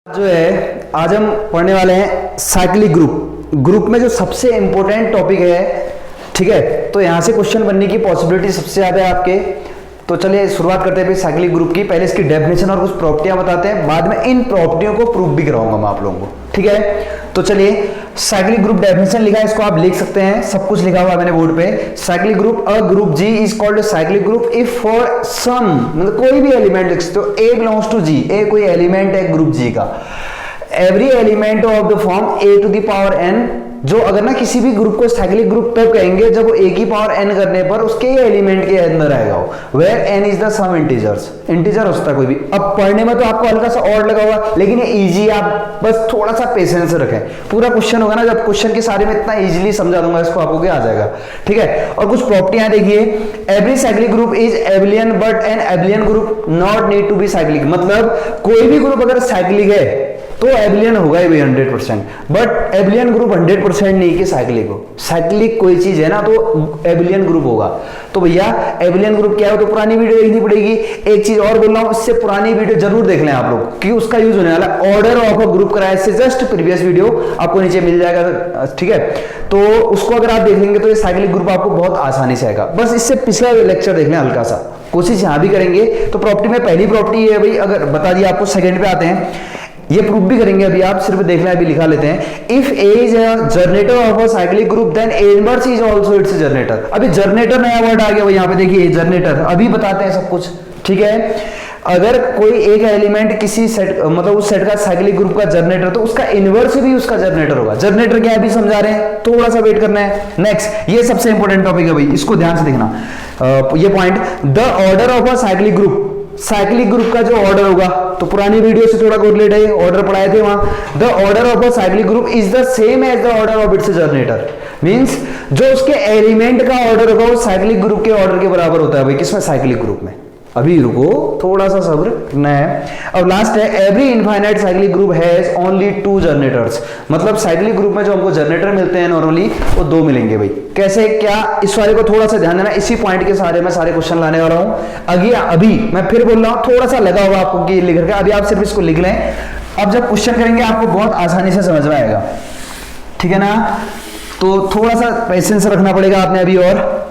जो है आज हम पढ़ने वाले हैं साइक्लिक ग्रुप में जो सबसे इंपॉर्टेंट टॉपिक है। ठीक है, तो यहां से क्वेश्चन बनने की पॉसिबिलिटी सबसे ज्यादा है आपके। तो चलिए शुरुआत करते हैं साइक्लिक ग्रुप की। पहले इसकी डेफिनेशन और कुछ प्रॉपर्टियां बताते हैं, बाद में इन प्रॉपर्टियों को प्रूव भी कराऊंगा मैं आप लोगों को। ठीक है, तो चलिए साइक्लिक ग्रुप डेफिनेशन लिखा है, इसको आप लिख सकते हैं, सब कुछ लिखा हुआ है मैंने बोर्ड पे। Cyclic group, a group G is called cyclic group if for some, मतलब कोई भी एलिमेंट लिख सकते हो, ए बिलोंग्स टू जी, ए कोई एलिमेंट है ग्रुप जी का, every element of the form A to the power N, जो अगर ना किसी भी ग्रुप को साइक्लिक ग्रुप तब कहेंगे जब वो ए की पावर एन करने पर उसके एलिमेंट के अंदर आएगा वो, where n is the some integers, integer हो सकता है कोई भी। अब पढ़ने में तो आपको हल्का सा और लगा हुआ, लेकिन ये इजी, आप बस थोड़ा सा पेशेंस रखें। पूरा क्वेश्चन होगा ना, जब क्वेश्चन के सारे में इतना इजीली समझा दूंगा इसको, आपको क्या आ जाएगा। ठीक है, और कुछ प्रॉपर्टियां देखिए, every cyclic group is abelian but an abelian group not need to be cyclic, मतलब कोई भी ग्रुप अगर साइक्लिक है तो एबिलियन होगा ही भाई 100%, बट एबिलियन ग्रुप 100% नहीं कि साइक्लिक हो। साइक्लिक कोई चीज है ना तो एबिलियन ग्रुप होगा। तो भैया एबिलियन ग्रुप क्या है तो पुरानी वीडियो देखनी पड़ेगी। एक चीज और बोल रहा हूं, इससे पुरानी वीडियो जरूर देख लें आप लोग, कि उसका यूज होने वाला ऑर्डर ऑफ अ ग्रुप कराया, इससे जस्ट प्रीवियस वीडियो आपको नीचे मिल जाएगा। ठीक है, तो उसको अगर आप देख लेंगे तो ये साइक्लिक ग्रुप आपको बहुत आसानी से आएगा। बस इससे पिछला लेक्चर देख लें हल्का सा, कोशिश यहां भी करेंगे। तो प्रॉपर्टी में पहली प्रॉपर्टी है भाई, अगर बता दिया आपको, सेकंड पे आते हैं, ये प्रूफ भी करेंगे अभी, आप सिर्फ देख लें, अभी लिखा लेते हैं। If a is a generator of a cyclic group then a inverse is also its generator. अभी जनरेटर नया वर्ड आ गया भाई, यहाँ पे देखिए जनरेटर, अभी बताते हैं सब कुछ। ठीक है, अगर कोई एक एलिमेंट किसी सेट, मतलब उस सेट का साइक्लिक ग्रुप का जनरेटर, तो उसका इनवर्स भी उसका जनरेटर होगा। जनरेटर क्या है अभी समझा रहे हैं, थोड़ा सा वेट करना है। नेक्स्ट, ये सबसे इंपॉर्टेंट टॉपिक है भाई, इसको ध्यान से देखना ये point. The order of a cyclic group, cyclic group का जो ऑर्डर होगा, तो पुरानी वीडियो से थोड़ा कोरिलेट है, ऑर्डर पढ़ाए थे वहां। The order of a cyclic group is the same as the order of its generator, means जो उसके एलिमेंट का ऑर्डर होगा वो साइक्लिक ग्रुप के ऑर्डर के बराबर होता है भाई, किसमें, साइक्लिक ग्रुप में। अभी रुको, थोड़ा सा सब्र करना है। अब लास्ट है, every infinite cyclic group has only 2 generators, मतलब साइक्लिक ग्रुप में जो हमको जनरेटर मिलते हैं नॉर्मली वो 2 मिलेंगे भाई। कैसे क्या, इस वाले को थोड़ा सा ध्यान देना, इसी पॉइंट के सारे मैं सारे क्वेश्चन लाने वाला हूं। अभी मैं फिर बोल रहा हूं, थोड़ा सा लगा होगा आपको कि लिख करके, अभी आप सिर्फ इसको लिख लें। अब जब क्वेश्चन करेंगे आपको बहुत आसानी से समझ में आएगा। ठीक है ना, तो थोड़ा सा पेशेंस रखना पड़ेगा आपने अभी, और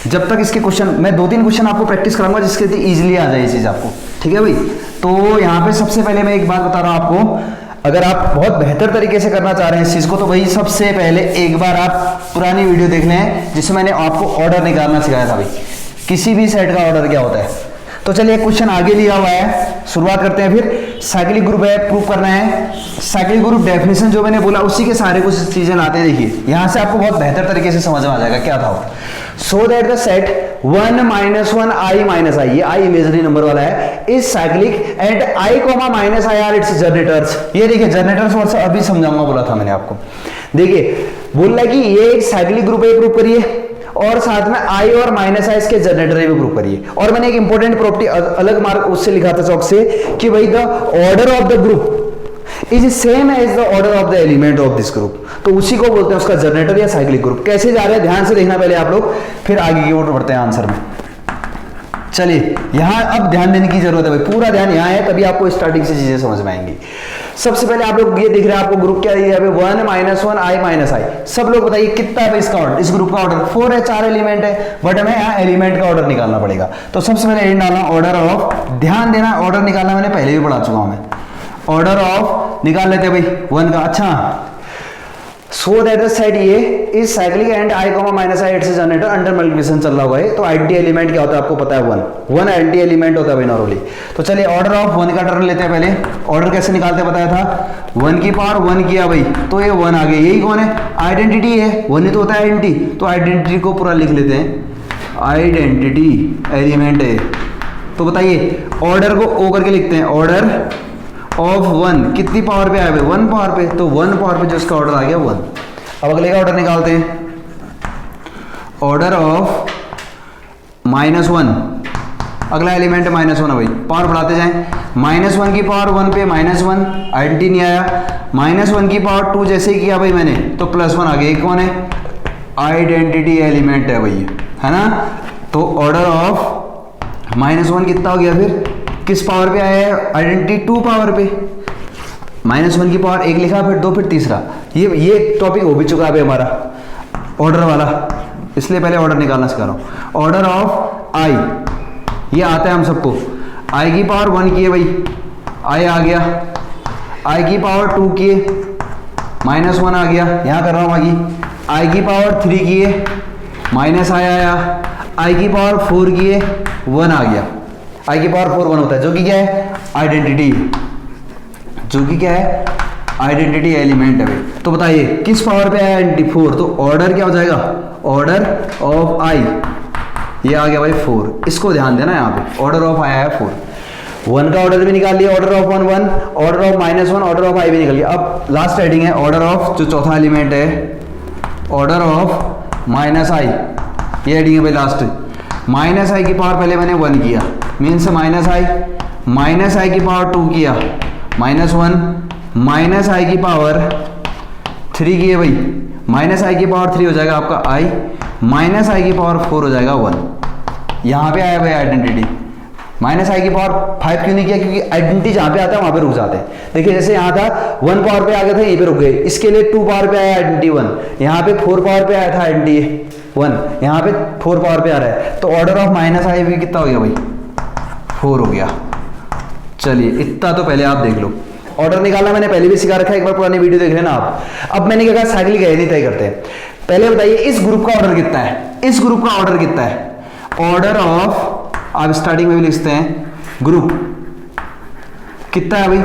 जब तक इसके क्वेश्चन, मैं 2-3 क्वेश्चन आपको प्रैक्टिस कराऊंगा जिसके इजीली आ जाए ये चीज आपको। ठीक है भाई, तो यहाँ पे सबसे पहले मैं एक बात बता रहा हूं आपको, अगर आप बहुत बेहतर तरीके से करना चाह रहे हैं इस चीज को, तो भाई सबसे पहले एक बार आप पुरानी वीडियो देख लें जिसमें मैंने आपको ऑर्डर निकालना सिखाया था भाई, किसी भी सेट का ऑर्डर क्या होता है। तो चलिए क्वेश्चन आगे लिया हुआ है, शुरुआत करते हैं। फिर साइक्लिक ग्रुप है, प्रूव करना है। साइक्लिक ग्रुप डेफिनेशन जो मैंने बोला उसी के सारे कुछ चीजें लाते हैं। देखिए यहां से आपको बहुत बेहतर तरीके से समझ में आ जाएगा क्या था। So that the set 1 - 1 i - i, ये i इमेजिनरी नंबर वाला है, is cyclic and i, -i are its generators. ये देखिए जनरेटर्स वर्ड अभी समझाऊंगा बोला था मैंने आपको। देखिए बोल रहा है कि ये एक साइक्लिक ग्रुप है, प्रूव करिए, और साथ में i और -i इसके जनरेटर भी प्रूव करिए। और मैंने एक इंपॉर्टेंट प्रॉपर्टी अलग मार्क उससे लिखा था चौक से, कि भाई the order of the group is same as the order of the element of this group, तो उसी को बोलते हैं उसका जनरेटर या साइक्लिक ग्रुप। कैसे जा रहे हैं ध्यान से देखना पहले आप लोग, फिर आगे की ओर बढ़ते हैं आंसर में। चलिए यहां अब ध्यान देने की जरूरत है भाई, पूरा ध्यान यहां है, तभी आपको स्टार्टिंग से चीजें समझ में आएंगी। सबसे पहले आप लोग ये दिख रहे हैं, आपको ग्रुप क्या दिया है 1 - 1 i - i। सब लोग बताइए कितना है इसका ऑर्डर, इस ग्रुप का ऑर्डर 4 है, 4 एलिमेंट है, बट हमें यहाँ एलिमेंट का ऑर्डर निकालना पड़ेगा। तो सबसे पहले ये डालना ऑर्डर ऑफ, ध्यान देना ऑर्डर निकालना मैंने पहले भी पढ़ा चुका हूं मैं। ऑर्डर ऑफ निकाल लेते हैं भाई 1 का। अच्छा, सो that the set A is cyclic and i, -i it's generator, under multiplication चल रहा हुआ है। तो आइडेंटिटी एलिमेंट क्या होता है आपको पता है, 1 आइडेंटिटी एलिमेंट होता है भाई नॉर्मली। तो चलिए ऑर्डर ऑफ 1 का टर्न लेते हैं पहले। ऑर्डर कैसे निकालते बताया था, 1 की पावर 1 किया भाई, तो ये 1 आ गया। यही कौन है, आइडेंटिटी है, 1 ही तो होता है आइडेंटिटी। तो आइडेंटिटी को पूरा लिख लेते हैं, आइडेंटिटी एलिमेंट है। तो बताइए ऑर्डर को ओ करके लिखते हैं, ऑर्डर ऑफ 1 कितनी पावर पे आया भाई, 1 पावर पे, तो 1 पावर पे जो इसका ऑर्डर आ गया 1। अब अगले का ऑर्डर निकालते हैं, ऑर्डर ऑफ -1, अगला एलिमेंट है -1 है भाई, पावर बढ़ाते जाएं, -1 की पावर 1 पे -1, आइडेंटिटी नहीं आया, -1 की पावर 2 जैसे ही किया भाई मैंने, तो +1 आ गया। कौन है, आइडेंटिटी एलिमेंट है भाई, है ना। तो ऑर्डर ऑफ -1 कितना हो गया, फिर किस पावर पे आया है, आइडेंटिटी 2 पावर पे। -1 की पावर 1 लिखा, फिर 2, फिर तीसरा। ये टॉपिक हो भी चुका है अभी हमारा ऑर्डर वाला, इसलिए पहले ऑर्डर निकालना सिखा रहा हूँ। ऑर्डर ऑफ आई, ये आता है हम सबको, आई की पावर 1 की है भाई, आई आ गया, आई की पावर 2 की है, -1 आ गया, यहाँ कर रहा हूँ आगे, आई की पावर 3 की है, माइनस आया, आई की पावर 4 की है, 1 आ गया। आई की पावर 4 1 होता है, जो कि क्या है, आइडेंटिटी, जो कि क्या है, आइडेंटिटी एलिमेंट है भाई। तो बताइए किस पावर पे आया आइडेंटिटी, 4, तो ऑर्डर क्या हो जाएगा, ऑर्डर ऑफ आई, ये आ गया भाई 4, इसको ध्यान देना यहाँ पे, ऑर्डर ऑफ आया है 4, 1 का ऑर्डर भी निकाल लिया, order of 1 1, order of -1, order of I भी निकाल लिया। अब लास्ट हेडिंग है ऑर्डर ऑफ, जो चौथा एलिमेंट है, ऑर्डर ऑफ माइनस आई, ये हेडिंग है भाई लास्ट। माइनस आई की पावर पहले मैंने 1 किया, मीन्स माइनस आई की पावर 2 किया, -1, माइनस आई की पावर 3 की है भाई, माइनस आई की पावर 3 हो जाएगा आपका आई, माइनस आई की पावर 4 हो जाएगा 1। यहाँ पे आया भाई आइडेंटिटी। माइनस आई की पावर 5 क्यों नहीं किया, क्योंकि आइडेंटिटी जहाँ पे आता है वहाँ पे रुक जाते हैं। देखिए जैसे यहाँ था 1 पावर पे आ गया था, यहीं पे रुक गए, इसके लिए 2 पावर पे आया आइडेंटिटी 1, यहाँ पे 4 पावर पे आया था आइडेंटिटी 1, यहाँ पे 4 पावर पे आ रहा है, तो ऑर्डर ऑफ माइनस आई भी कितना हो गया भाई, 4 हो गया। चलिए इतना तो पहले आप देख लो, ऑर्डर निकालना मैंने पहले भी सिखा रखा है, एक बार पुरानी वीडियो देख लेना आप। अब मैंने क्या कहा, साइक्लिक है नहीं तय करते हैं। पहले बताइए इस ग्रुप का ऑर्डर कितना है, इस ग्रुप का ऑर्डर कितना है, ऑर्डर ऑफ, आप स्टार्टिंग में भी लिखते हैं ग्रुप कितना है भाई,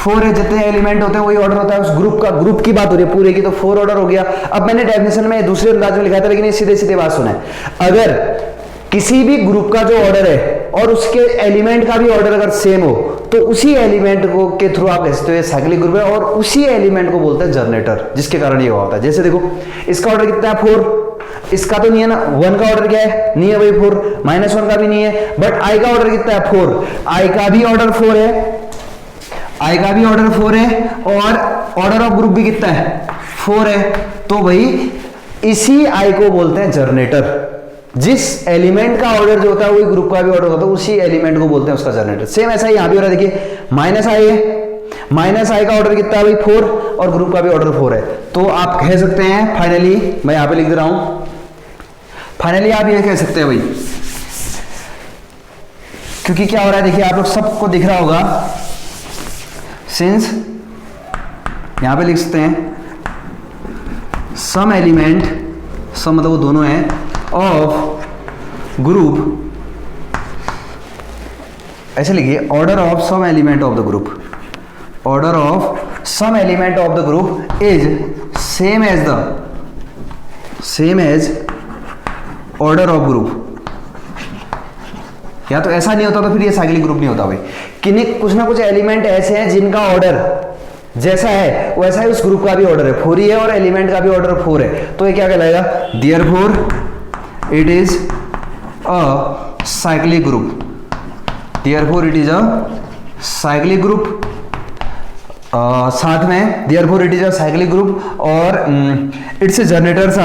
4 है, जितने एलिमेंट होते हैं वही ऑर्डर होता है उस ग्रुप का, ग्रुप की बात हो रही है पूरे की, तो 4 ऑर्डर हो गया। अब मैंने डेफिनेशन में दूसरे अंदाज में लिखा था, लेकिन ये सीधे सीधे बात सुना है, अगर किसी भी ग्रुप का जो ऑर्डर है और उसके एलिमेंट का भी ऑर्डर अगर सेम हो, तो उसी एलिमेंट को के थ्रू आप कह सकते हो ये साइक्लिक ग्रुप है, और उसी एलिमेंट को बोलते हैं जनरेटर, जिसके कारण ये होता है। जैसे देखो इसका ऑर्डर कितना है 4, इसका तो नहीं है ना, 1 का ऑर्डर क्या है, नहीं है भाई 4, -1 का भी नहीं है, बट आई का ऑर्डर कितना है 4, आई का भी ऑर्डर 4 है, आई का भी ऑर्डर 4 है, और ऑर्डर ऑफ ग्रुप भी कितना है 4 है, तो भाई इसी आई को बोलते हैं जनरेटर। जिस एलिमेंट का ऑर्डर जो होता है वही ग्रुप का भी ऑर्डर होता है, उसी एलिमेंट को बोलते हैं उसका जनरेटर। सेम ऐसा ही यहां भी हो रहा है, देखिए माइनस आई है, माइनस आई का ऑर्डर कितना है भाई 4, और ग्रुप का भी ऑर्डर 4 है, तो आप कह सकते हैं फाइनली, मैं यहां पे लिख दे रहा हूं, फाइनली आप ये कह सकते हैं भाई, क्योंकि क्या हो रहा है देखिए आप लोग सबको दिख रहा होगा, सिंस यहां पे लिख सकते हैं सम एलिमेंट, सम मतलब वो दोनों हैं, ऑफ ग्रुप, ऐसे लिखिए order of some element of the group, order of some element of the group is same as order of group. या तो ऐसा नहीं होता तो फिर ये साइक्लिक ग्रुप नहीं होता भाई, कि कुछ ना कुछ एलिमेंट ऐसे हैं जिनका ऑर्डर जैसा है वैसा ही उस ग्रुप का भी ऑर्डर है, 4 ही है, और एलिमेंट का भी ऑर्डर 4 है, तो ये क्या कहलाएगा, therefore it is a cyclic group, therefore it is a cyclic group. साथ में therefore it is a cyclic group, और इट्स जनरेटर्स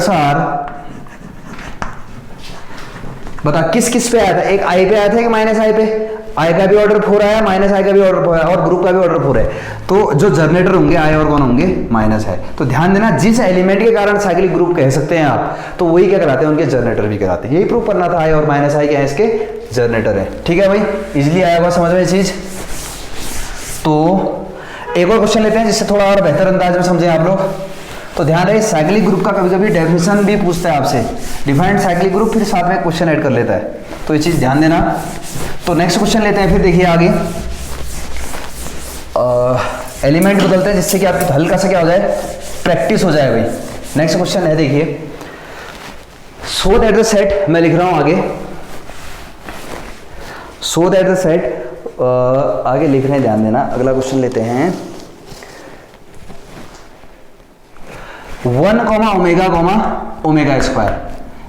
आर, बता किस किस पे आया था, एक आई पे आया था, एक माइनस आई पे, आई का भी ऑर्डर 4 आया, माइनस आई का भी ऑर्डर 4 आया, और ग्रुप का भी ऑर्डर 4 है, तो जो जनरेटर होंगे आई और कौन होंगे, माइनस है। तो ध्यान देना, जिस एलिमेंट के कारण साइक्लिक ग्रुप कह सकते हैं आप, तो वही क्या कराते हैं, उनके जनरेटर भी कराते हैं। यही प्रूव करना था, आई और माइनस आई क्या है, इसके जनरेटर है। ठीक है भाई, इजिली आया होगा समझ में ये चीज। तो एक और क्वेश्चन लेते हैं जिससे थोड़ा और बेहतर अंदाज में समझे आप लोग। तो ध्यान रहे, साइक्लिक ग्रुप का कभी कभी डेफिनेशन भी पूछता है आपसे, डिफाइंड साइक्लिक ग्रुप, फिर साथ में क्वेश्चन ऐड कर लेता है, तो ये चीज ध्यान देना। तो नेक्स्ट क्वेश्चन लेते हैं, फिर देखिए आगे एलिमेंट बदलते हैं, जिससे कि आपकी हल्का सा क्या हो जाए, प्रैक्टिस हो जाए भाई। नेक्स्ट क्वेश्चन है देखिए, सो दैट द सेट, मैं लिख रहा हूं आगे, सो दैट द सेट, आगे लिख रहे हैं, ध्यान देना। अगला क्वेश्चन लेते हैं, 1, ओमेगा स्क्वायर।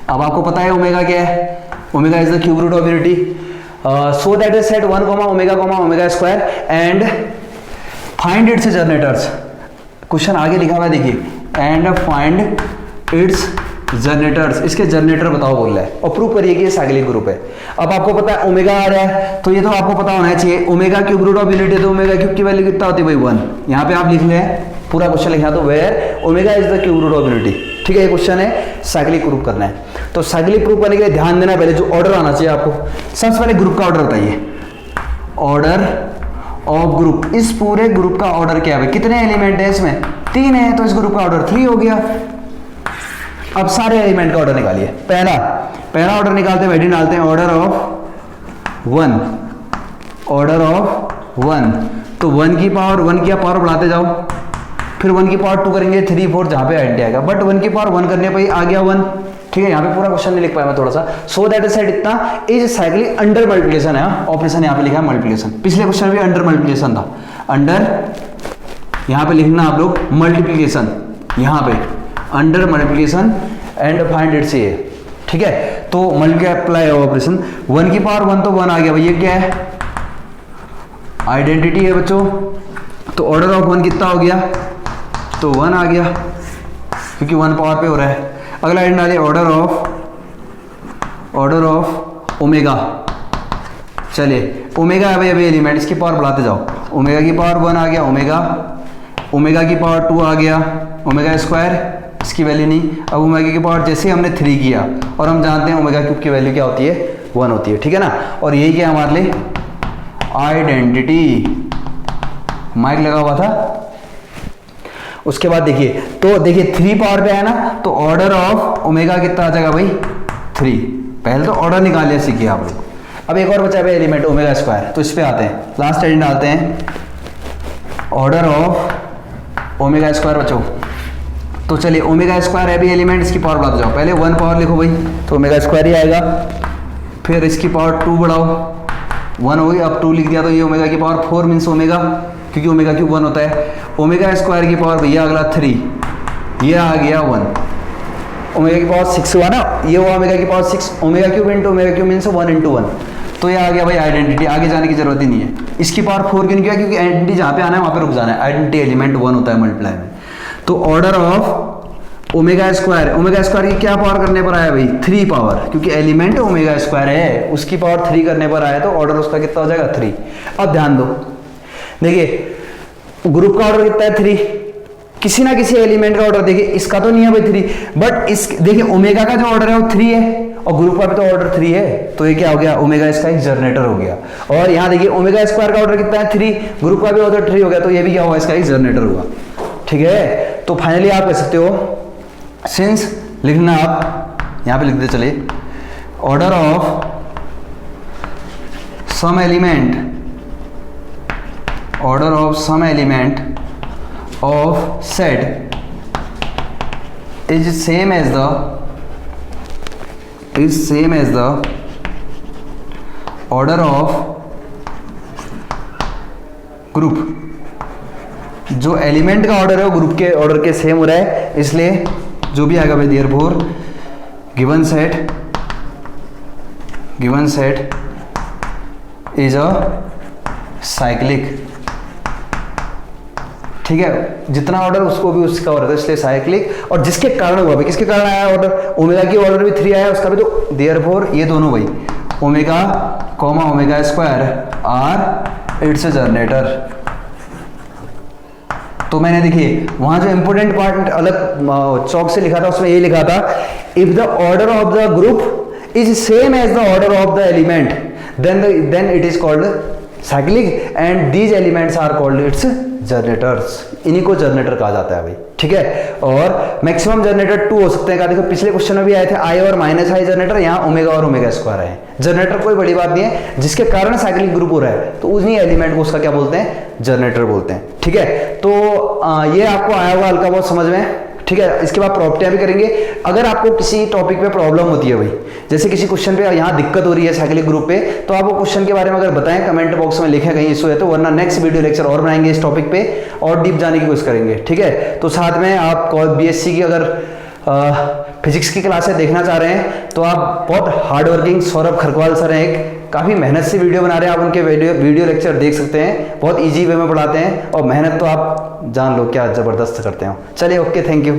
अब आपको पता है ओमेगा क्या है, omega is the cube root of unity. So that is set 1, omega square and find its generators. Question आगे लिखा हुआ है देखिए, एंड फाइंड इट्स जनरेटर्स, इसके जनरेटर बताओ बोल रहा है और प्रूव करिए कि ये साइक्लिक ग्रुप है। अब आपको पता है ओमेगा आ रहा है तो ये तो आपको पता होना चाहिए, omega cube root of unity, तो ओमेगा क्यूब की वैल्यू कितना होती है भाई 1। यहाँ पे आप लिख लें पूरा क्वेश्चन लिखा तो where omega is the cube root of unity, ठीक है। ये क्वेश्चन है साइक्लिक ग्रुप करना है, तो साइक्लिक ग्रुप करने के लिए ध्यान देना पहले जो ऑर्डर आना चाहिए आपको। सबसे पहले ग्रुप का ऑर्डर बताइए, ऑर्डर ऑफ ग्रुप, इस पूरे ग्रुप का ऑर्डर क्या है, कितने एलिमेंट है इसमें 3 है, तो इस ग्रुप का ऑर्डर 3 हो गया। अब सारे एलिमेंट का ऑर्डर निकालिए, पहला ऑर्डर निकालते हैं, वैल्यू डालते हैं ऑर्डर ऑफ 1, ऑर्डर ऑफ 1, तो 1 की पावर 1 की पावर बढ़ाते जाओ, फिर 1 की पावर 2 करेंगे 3 4 जहां पे आइडेंटिटी आएगा, बट 1 की पावर 1 करने पे आ गया 1, ठीक है। यहाँ पे पूरा क्वेश्चन नहीं लिख पाया मैं थोड़ा सा, सो दैट साइड इतना इज साइक्लिक अंडर मल्टीप्लिकेशन है, ऑपरेशन यहाँ पे लिखा है मल्टीप्लिकेशन, पिछले क्वेश्चन भी अंडर मल्टीप्लिकेशन था, अंडर यहाँ पे लिखना आप लोग मल्टीप्लिकेशन, यहाँ पे under multiplication and find it's a, ठीक है। तो मल्टीप्लाई ऑपरेशन 1 की पावर 1 तो 1 आ गया भैया, क्या है आइडेंटिटी है बच्चों, तो ऑर्डर ऑफ 1 कितना हो गया, तो 1 आ गया क्योंकि 1 पावर पे हो रहा है। अगला आइडेंटिटी डालिए ऑर्डर ऑफ ओमेगा, चलिए ओमेगा है भाई अभी एलिमेंट, इसकी पावर बढ़ाते जाओ, ओमेगा की पावर 1 आ गया, ओमेगा की पावर 2 आ गया, ओमेगा स्क्वायर इसकी वैल्यू नहीं, अब ओमेगा की पावर जैसे हमने 3 किया और हम जानते हैं ओमेगा क्यूब की वैल्यू क्या होती है 1 होती है, ठीक है ना। और यही क्या हमारे लिए आइडेंटिटी, माइक लगा हुआ था। उसके बाद देखिए, तो देखिए 3 पावर पे है ना, तो ऑर्डर ऑफ ओमेगा कितना आ जाएगा भाई 3, पहले तो ऑर्डर निकाल लिया सीखिए आप लोग। अब एक और बचा है एलिमेंट ओमेगा स्क्वायर, तो इस पे आते हैं, लास्ट एलिमेंट डालते हैं ऑर्डर ऑफ ओमेगा स्क्वायर बच्चों। तो चलिए ओमेगा स्क्वायर है भी एलिमेंट, इसकी पावर बढ़ाते जाओ, पहले 1 पावर लिखो भाई तो ओमेगा स्क्वायर ही आएगा, फिर इसकी पावर 2 बढ़ाओ, 1 हो गई, अब 2 लिख दिया तो ये ओमेगा की पावर 4 मीन्स ओमेगा, क्योंकि ओमेगा क्यूब 1 होता है, ओमेगा स्क्वायर की पावर भैया अगला 3, ये आ गया 1, ओमेगा की पावर 6 हुआ ना, ये हुआ ओमेगा की power 6, omega cube into omega cube means 1 into 1, तो ये आ गया भाई आइडेंटिटी, आगे जाने की जरूरत ही नहीं है। इसकी पावर 4 क्यों किया, क्योंकि आइडेंटिटी जहाँ पे आना है वहाँ पे रुक जाना है, आइडेंटिटी एलिमेंट 1 होता है मल्टीप्लाई में। तो ऑर्डर ऑफ ओमेगा स्क्वायर की क्या पावर करने पर आया भाई 3 पावर, क्योंकि एलिमेंट ओमेगा स्क्वायर है, उसकी पावर 3 करने पर आया तो ऑर्डर उसका कितना हो जाएगा 3। अब ध्यान दो, देखिए ग्रुप का ऑर्डर कितना है 3, किसी ना किसी एलिमेंट का ऑर्डर देखिए, इसका तो नहीं है भाई 3, बट इस देखिए ओमेगा का जो ऑर्डर है वो 3 है और ग्रुप का भी तो ऑर्डर 3 है, तो ये क्या हो गया ओमेगा इसका एक जनरेटर हो गया। और यहाँ देखिए ओमेगा स्क्वायर का ऑर्डर कितना है 3, ग्रुप का भी ऑर्डर 3 हो गया, तो ये भी क्या हुआ इसका एक जनरेटर हुआ, ठीक है। तो फाइनली आप कह सकते हो सिंस लिखना आप यहाँ पे लिख दे, चलिए order of some element, order of some element of set is same as the order of group, जो एलिमेंट का ऑर्डर है वो ग्रुप के ऑर्डर के सेम हो रहा है, इसलिए जो भी आएगा भाई therefore given set is a cyclic, ठीक है। जितना ऑर्डर उसको भी उसका ऑर्डर, इसलिए साइक्लिक, और जिसके कारण हुआ भाई, किसके कारण आया ऑर्डर, ओमेगा की ऑर्डर भी 3 आया उसका भी, तो देयरफॉर ये दोनों भाई omega comma omega square are its generator. तो मैंने देखिए वहां जो इंपोर्टेंट पार्ट अलग चौक से लिखा था उसमें ये लिखा था, if the order of the group is same as the order of the element then it is called cyclic and these elements are called its generators, इन्हीं को जनरेटर कहा जाता है भाई, ठीक है। और मैक्सिमम जनरेटर 2 हो सकते हैं, देखो पिछले क्वेश्चन में भी आए थे आई और माइनस आई जनरेटर, यहाँ ओमेगा और ओमेगा स्क्वायर है। जनरेटर कोई बड़ी बात नहीं है, जिसके कारण साइक्लिक ग्रुप हो रहा है तो उन्हीं एलिमेंट को उसका क्या बोलते हैं जनरेटर बोलते हैं, ठीक है। तो ये आपको आया होगा हल्का बहुत समझ में, ठीक है। इसके बाद प्रॉपर्टियां भी करेंगे। अगर आपको किसी टॉपिक पे प्रॉब्लम होती है भाई, जैसे किसी क्वेश्चन पे यहाँ दिक्कत हो रही है साइक्लिक ग्रुप पे, तो आप वो क्वेश्चन के बारे में अगर बताएं कमेंट बॉक्स में लिखें कहीं इशू है तो, वरना नेक्स्ट वीडियो लेक्चर और बनाएंगे इस टॉपिक पे और डीप जाने की कोशिश करेंगे, ठीक है। तो साथ में आप BSc की अगर फिजिक्स की क्लासें देखना चाह रहे हैं तो आप बहुत hard working Saurabh Kharakwal sir हैं, एक काफ़ी मेहनत से वीडियो बना रहे हैं, आप उनके वीडियो लेक्चर देख सकते हैं, बहुत इजी वे में पढ़ाते हैं और मेहनत तो आप जान लो क्या ज़बरदस्त करते हो। चलिए ओके, थैंक यू।